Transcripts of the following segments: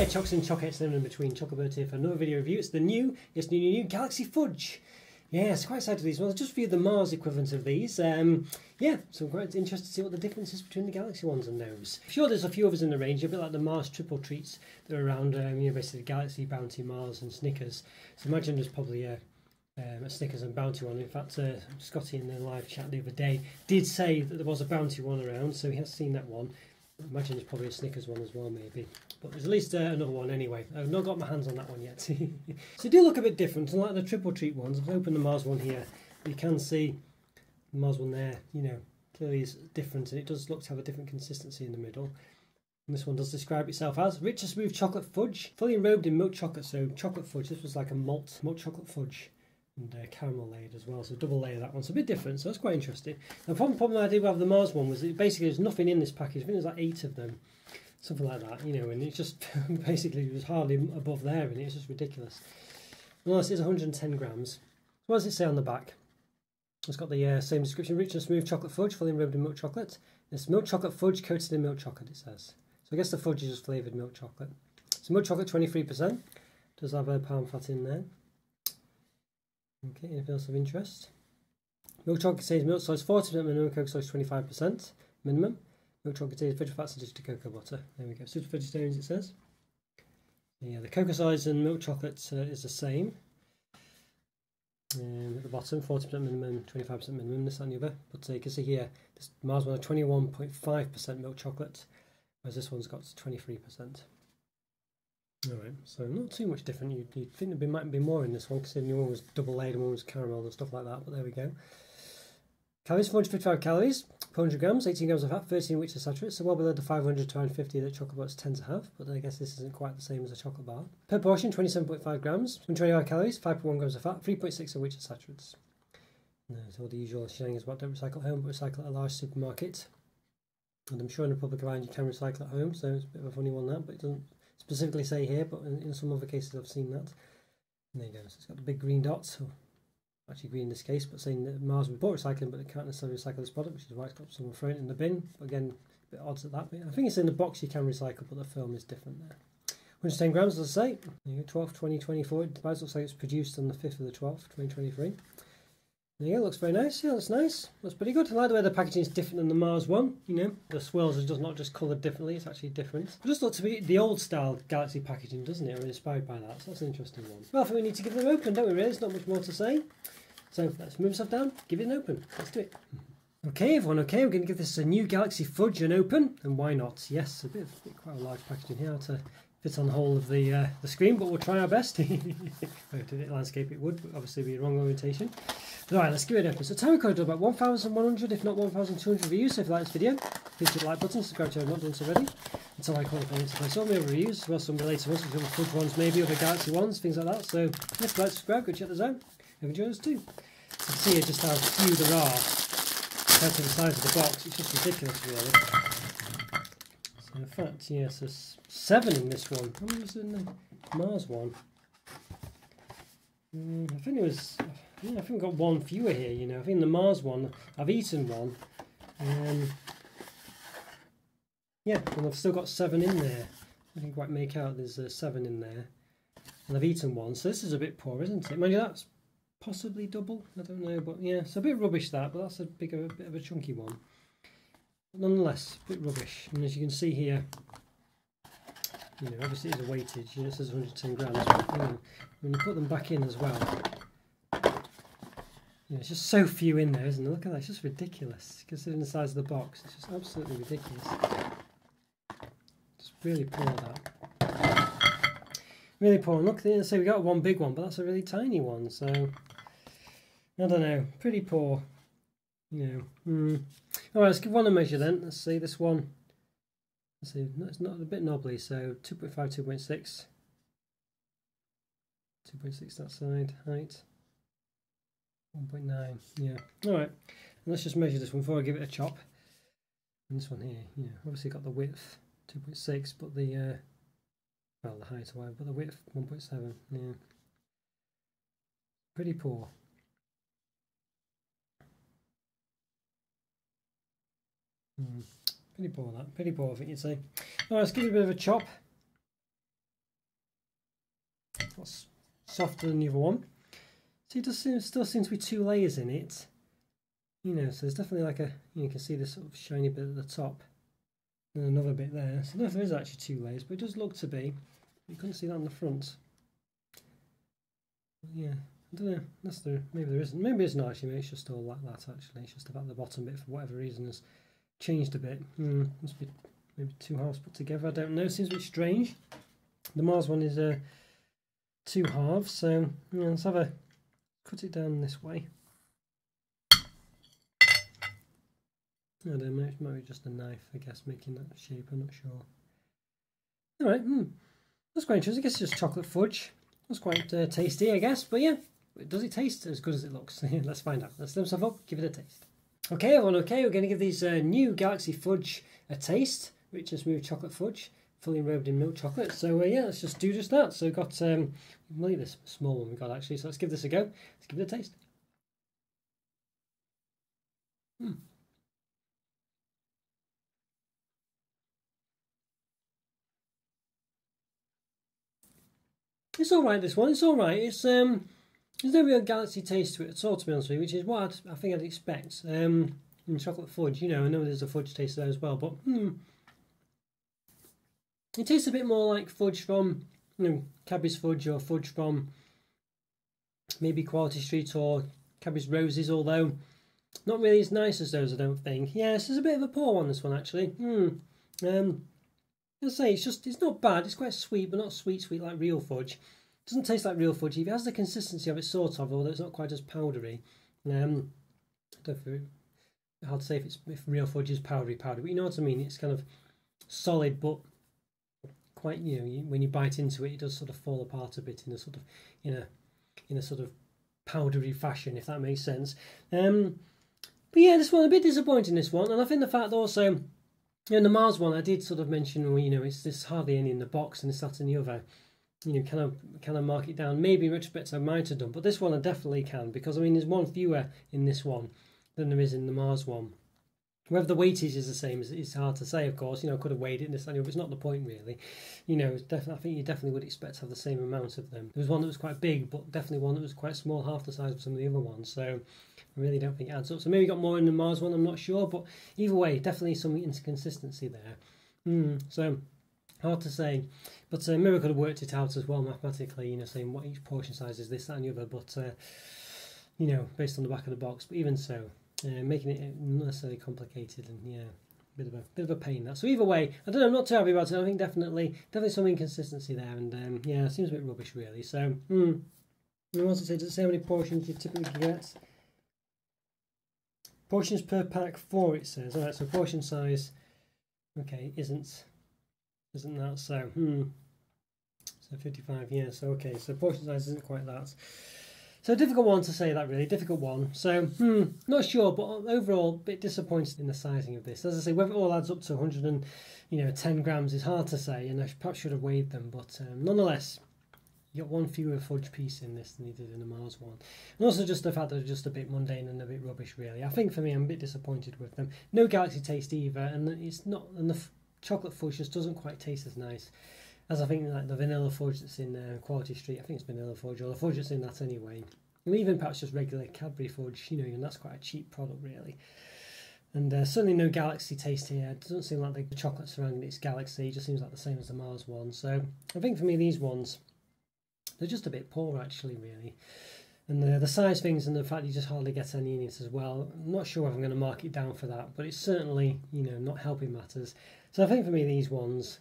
there, Chocs and Chockets, and in between. Chocobert here for another video review. It's the new Galaxy Fudge. Yeah, it's quite excited for these ones. I just reviewed the Mars equivalent of these. Yeah, so I'm quite interested to see what the difference is between the Galaxy ones and those. I'm sure there's a few others in the range, a bit like the Mars triple treats that are around, basically Galaxy, Bounty, Mars and Snickers. So imagine there's probably a Snickers and Bounty one. In fact, Scotty in the live chat the other day did say that there was a Bounty one around, so he has seen that one. I imagine there's probably a Snickers one as well, maybe. But there's at least another one anyway. I've not got my hands on that one yet. So they do look a bit different, unlike the triple treat ones. I've opened the Mars one here. You can see the Mars one there, clearly is different, and it does look to have a different consistency in the middle. And this one does describe itself as rich and smooth chocolate fudge, fully enrobed in milk chocolate. So chocolate fudge, this was like a malt chocolate fudge. And caramel layered as well, so double layer that one. So a bit different, so that's quite interesting. The problem I did with the Mars one was that basically there's nothing in this package. I think there's like 8 of them, something like that, and it's just basically it was hardly above there, and it's just ridiculous. Unless it's 110 grams. What does it say on the back? It's got the same description: rich and smooth chocolate fudge, fully enrobed in milk chocolate. It's milk chocolate fudge coated in milk chocolate, it says. So I guess the fudge is just flavoured milk chocolate. So milk chocolate 23%. Does have a palm fat in there. Okay, anything else of interest? Milk chocolate contains milk solids 40% minimum, cocoa solids 25% minimum. Milk chocolate contains vegetable fats and digested cocoa butter. There we go. Super vegetarians, it says. Yeah, the cocoa solids and milk chocolate is the same. And at the bottom, 40% minimum, 25% minimum, this and the other. But you can see here, this Mars one has 21.5% milk chocolate, whereas this one's got 23%. Alright, so not too much different. You'd think there might be more in this one, considering the one was double layered and one was caramel and stuff like that, but there we go. Calories, 455 calories, 400 grams, 18 grams of fat, 13 which are saturated, so well below the 500 to 150 that chocolate bars tend to have, but I guess this isn't quite the same as a chocolate bar. Per portion, 27.5 grams, 125 calories, 5.1 grams of fat, 3.6 of which are saturated. There's all the usual shenanigans about don't recycle at home, but recycle at a large supermarket. And I'm sure in the Republic of Ireland you can recycle at home, so it's a bit of a funny one that, but it doesn't specifically say here, but in some other cases I've seen that. And there you go, so it's got the big green dots, actually green in this case, but saying that Mars was bought recycling, but they can't necessarily recycle this product, which is why it's got someone throwing it in the bin. But again, a bit odds at that. But I think it's in the box you can recycle, but the film is different there. 110 grams, as I say, 12th, 2024, it looks like it's produced on the 5th of the 12th, 2023. There you go, looks very nice. Yeah, that's nice. Looks pretty good. I like the way the packaging is different than the Mars one. The swirls are just not just coloured differently, it's actually different. It just looks to be the old style Galaxy packaging, doesn't it? Or inspired by that. So that's an interesting one. Well, I think we need to give them open, don't we, really? There's not much more to say. So let's move stuff down, give it an open. Let's do it. Okay, everyone, okay, we're going to give this a new Galaxy Fudge an open. And why not? Yes, a bit quite a large packaging here to fit on the whole of the screen, but we'll try our best. If I did it landscape, it would obviously be a wrong orientation. Alright, let's give it an open. So time recorded about 1,100, if not 1,200 reviews. So if you like this video, please hit the like button, subscribe to if you've not done so already. Until I call it to play some other reviews, as well as some related ones, some Fudge ones, maybe other Galaxy ones, things like that. So if you like, subscribe, go check those out. If you enjoy us too. You can see just how few there are compared to the size of the box. It's just ridiculous, really. So in fact, yes, there's 7 in this one. How many was in the Mars one? I think it was. I think we've got one fewer here, I think in the Mars one, I've eaten one. Yeah, and I've still got 7 in there. I can quite make out there's 7 in there. And I've eaten one, so this is a bit poor, isn't it? Mind you, that's possibly double, I don't know, but yeah, it's a bit rubbish that, but that's a bit of a chunky one. But nonetheless, a bit rubbish. And as you can see here, obviously it's a weightage, it says 110 grams, but when you put them back in as well, it's just so few in there, isn't it? Look at that, it's just ridiculous. Considering the size of the box, it's just absolutely ridiculous. Just really poor that. Really poor. And look, so we got one big one, but that's a really tiny one, so I don't know, pretty poor. Alright, let's give one a measure then. Let's see this one. Let's see, it's not a bit knobbly, so 2.5, 2.6. 2.6 that side, height. 1.9, yeah. Alright, let's just measure this one before I give it a chop. And this one here, obviously got the width, 2.6, but the, well, the height or whatever, but the width, 1.7, yeah. Pretty poor. Pretty poor that, pretty poor I think you'd say. Alright, let's give it a bit of a chop. That's softer than the other one. So it does still seem to be 2 layers in it. You know, so there's definitely like a, you can see this sort of shiny bit at the top. And another bit there. So I don't know if there is actually 2 layers, but it does look to be. You couldn't see that on the front. Yeah, I don't know. Maybe there isn't. Maybe it's not actually. Maybe it's just all like that actually. It's just about the bottom bit for whatever reason has changed a bit. Must be maybe 2 halves put together. I don't know. Seems a bit strange. The Mars one is 2 halves. So yeah, let's have a cut it down this way. I don't know. It might be just a knife, I guess, making that shape. I'm not sure. All right. That's quite interesting. I guess it's just chocolate fudge. That's quite tasty, I guess. But yeah, does it taste as good as it looks? Let's find out. Let's lift stuff up, give it a taste. Okay, everyone, okay, we're going to give these new Galaxy Fudge a taste. Rich and smooth chocolate fudge, fully enrobed in milk chocolate. So yeah, let's just do just that. So we've got, I believe this small one we got actually. So let's give this a go. Let's give it a taste. It's all right. This one, it's all right. It's there's no real Galaxy taste to it at all, to be honest with you, which is what I think I'd expect. In chocolate fudge, you know, I know there's a fudge taste there as well, but it tastes a bit more like fudge from, you know, Cadbury's Fudge or fudge from maybe Quality Street or Cadbury's Roses, although not really as nice as those, I don't think. Yes, there's a bit of a poor one, this one actually. I'll say it's not bad. It's quite sweet, but not sweet like real fudge. It doesn't taste like real fudge. It has the consistency of it, sort of, although it's not quite as powdery. I don't know if hard to say if real fudge is powdery, but you know what I mean. It's kind of solid, but quite, you know, when you bite into it, it does sort of fall apart a bit in a sort of in a sort of powdery fashion, if that makes sense. But yeah, this one a bit disappointing. This one, and I think the fact also. In the Mars one, I did sort of mention, well, you know, there's hardly any in the box and this, that and the other. You know, can I mark it down? Maybe in retrospect I might have done, but this one I definitely can, because I mean there's one fewer in this one than there is in the Mars one. Whether the weightage is the same is hard to say, of course. You know, I could have weighed it in this, but it's not the point really. You know, I think you definitely would expect to have the same amount of them. There was one that was quite big, but definitely one that was quite small, half the size of some of the other ones. So I really don't think it adds up. So maybe got more in the Mars one, I'm not sure, but either way, definitely some inconsistency there. So hard to say, but maybe I could have worked it out as well mathematically. You know, saying what each portion size is, this, that, and the other. But you know, based on the back of the box. But even so. Making it not necessarily complicated, and yeah, bit of a pain that. So either way, I don't know, I'm not too happy about it. I think definitely some inconsistency there, and yeah, it seems a bit rubbish really. So I want to say, does it say how many portions you typically get? Portions per pack 4, it says. Alright, so portion size, okay, isn't that so? So 55, yeah. So okay, so portion size isn't quite that. So a difficult one to say that, really, difficult one. So, not sure, but overall, a bit disappointed in the sizing of this. As I say, whether it all adds up to 110 grams is hard to say, and I perhaps should have weighed them, but nonetheless, you got one fewer fudge piece in this than you did in the Mars one. And also just the fact that they're just a bit mundane and a bit rubbish, really. I think for me, I'm a bit disappointed with them. No Galaxy taste either, and it's not, and the chocolate fudge just doesn't quite taste as nice. As I think like the vanilla fudge that's in Quality Street, I think it's vanilla fudge, or the fudge that's in that anyway. And even perhaps just regular Cadbury fudge, you know, and that's quite a cheap product really. And certainly no Galaxy taste here. It doesn't seem like the chocolate surrounding it's Galaxy, it just seems like the same as the Mars one. So I think for me these ones, they're just a bit poor actually really. And the size things and the fact you just hardly get any in it as well. I'm not sure if I'm going to mark it down for that, but it's certainly, you know, not helping matters. So I think for me these ones,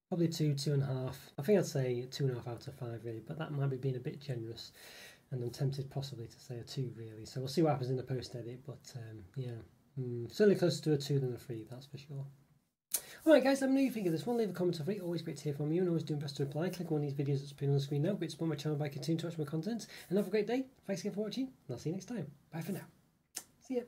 probably 2.5. I think I'd say 2.5 out of 5 really, but that might be being a bit generous. And I'm tempted possibly to say a 2 really. So we'll see what happens in the post-edit, but yeah, certainly closer to a 2 than a 3, that's for sure. Alright guys, let me know what you think of this one. Leave a comment or free. Always great to hear from you, and always doing best to reply. Click on one of these videos that's appearing on the screen now. But support my channel by continuing to watch my content. And have a great day. Thanks again for watching, and I'll see you next time. Bye for now. See ya.